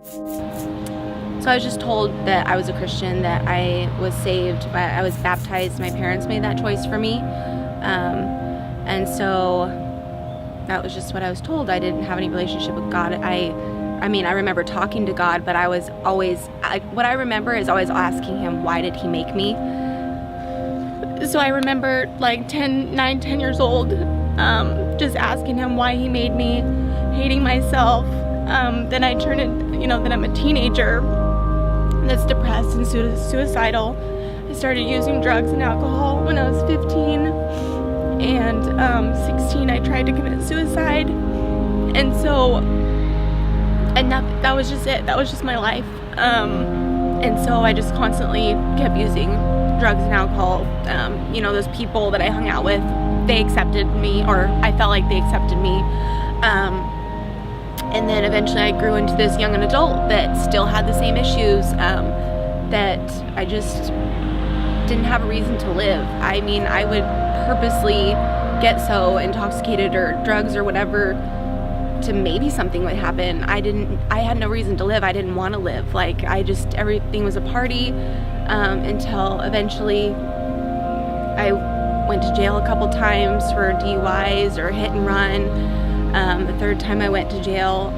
So I was just told that I was a Christian, that I was saved, I was baptized. My parents made that choice for me. And so that was just what I was told. I didn't have any relationship with God. I mean, I remember talking to God, but I was always, what I remember is always asking him, why did he make me? So I remember like 10 years old, just asking him why he made me, hating myself. Then I turned in, then I'm a teenager that's depressed and suicidal. I started using drugs and alcohol when I was 15, and 16 I tried to commit suicide. And so, that was just it. That was just my life. And so I just constantly kept using drugs and alcohol. Those people that I hung out with, they accepted me, or I felt like they accepted me. And then eventually I grew into this young adult that still had the same issues, that I just didn't have a reason to live. I mean, I would purposely get so intoxicated or drugs or whatever to maybe something would happen. I had no reason to live. I didn't want to live. Like, everything was a party, until eventually I went to jail a couple times for DUIs or hit and run. The third time I went to jail,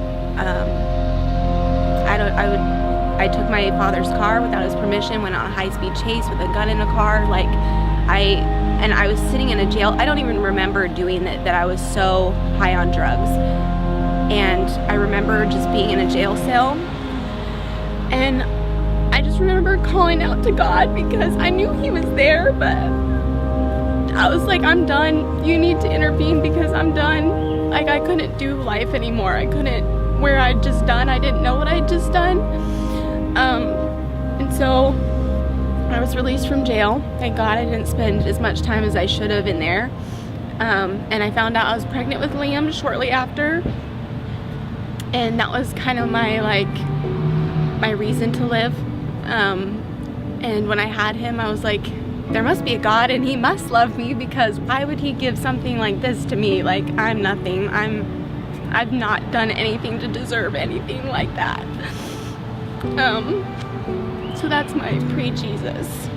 I took my father's car without his permission, went on a high-speed chase with a gun in a car. I was sitting in a jail. I don't even remember doing it, that I was so high on drugs. And I remember just being in a jail cell, and I just remember calling out to God because I knew he was there, but I was like, I'm done. You need to intervene because I'm done. Like, I couldn't do life anymore. I couldn't, where I'd just done, I didn't know what I'd just done. And so I was released from jail. Thank God I didn't spend as much time as I should have in there. And I found out I was pregnant with Liam shortly after. And that was kind of my reason to live. And when I had him, I was like, there must be a God and he must love me, because why would he give something like this to me? Like, I'm nothing. I've not done anything to deserve anything like that. So that's my pre-Jesus.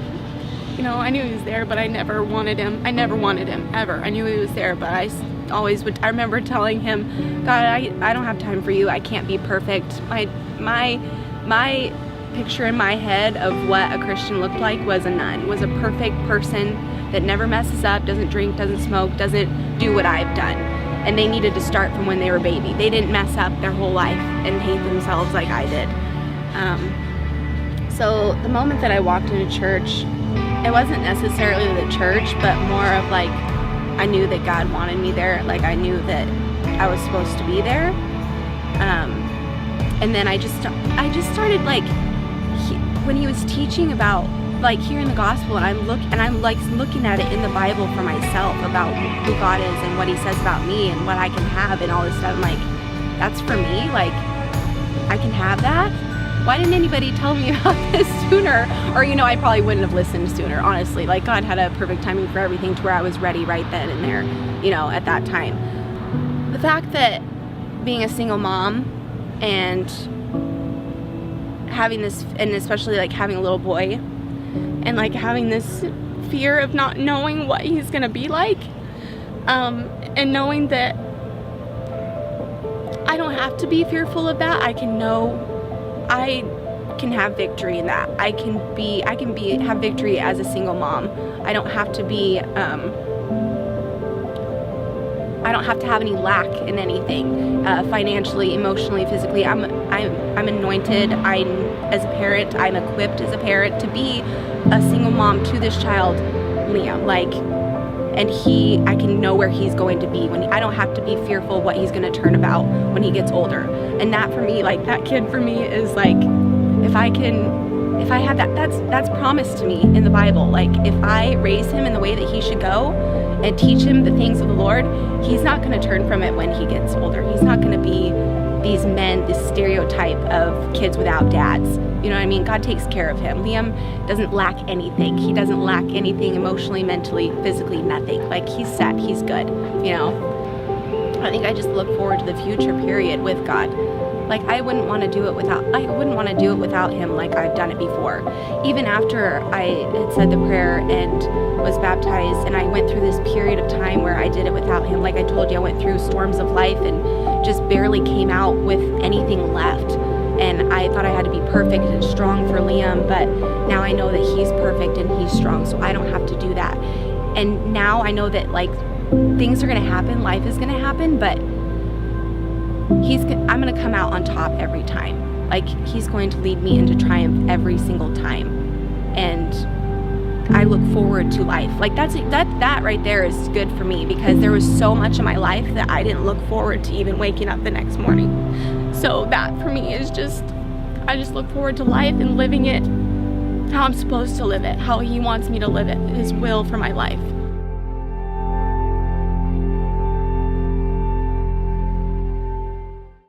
I knew he was there, but I never wanted him. I never wanted him, ever. I knew he was there, but I always would. I remember telling him, God, I don't have time for you. I can't be perfect. My picture in my head of what a Christian looked like was a nun, was a perfect person that never messes up, doesn't drink, doesn't smoke, doesn't do what I've done. And they needed to start from when they were a baby. They didn't mess up their whole life and hate themselves like I did. So the moment that I walked into church, it wasn't necessarily the church, but more of I knew that God wanted me there. I knew that I was supposed to be there. And then I just started when he was teaching about hearing the gospel, and I'm looking at it in the Bible for myself about who God is and what he says about me and what I can have and all this stuff. I'm like, that's for me. I can have that. Why didn't anybody tell me about this sooner? Or, I probably wouldn't have listened sooner, honestly. God had a perfect timing for everything to where I was ready right then and there, at that time. The fact that being a single mom and having this, and especially having a little boy, and having this fear of not knowing what he's gonna be like, and knowing that I don't have to be fearful of that. I can have victory in that. I can have victory as a single mom. I don't have to be, I don't have to have any lack in anything, financially, emotionally, physically. I'm anointed. As a parent, I'm equipped as a parent to be a single mom to this child, Liam. And I can know where he's going to be I don't have to be fearful of what he's going to turn about when he gets older. And that for me, that kid for me is if I have that's promised to me in the Bible. If I raise him in the way that he should go and teach him the things of the Lord, he's not going to turn from it when he gets older. He's not going to be this stereotype of kids without dads. You know what I mean? God takes care of him. Liam doesn't lack anything. He doesn't lack anything emotionally, mentally, physically, nothing. He's set, he's good, I think I just look forward to the future period with God. Like, I wouldn't want to do it without him like I've done it before. Even after I had said the prayer and was baptized, and I went through this period of time where I did it without him. Like I told you, I went through storms of life and just barely came out with anything left. And I thought I had to be perfect and strong for Liam, but now I know that he's perfect and he's strong, so I don't have to do that. And now I know that, like, things are going to happen, life is going to happen, but I'm going to come out on top every time. Like, he's going to lead me into triumph every single time. And I look forward to life. Like, that right there is good for me, because there was so much in my life that I didn't look forward to even waking up the next morning. So that for me is I just look forward to life and living it how I'm supposed to live it, how he wants me to live it, his will for my life.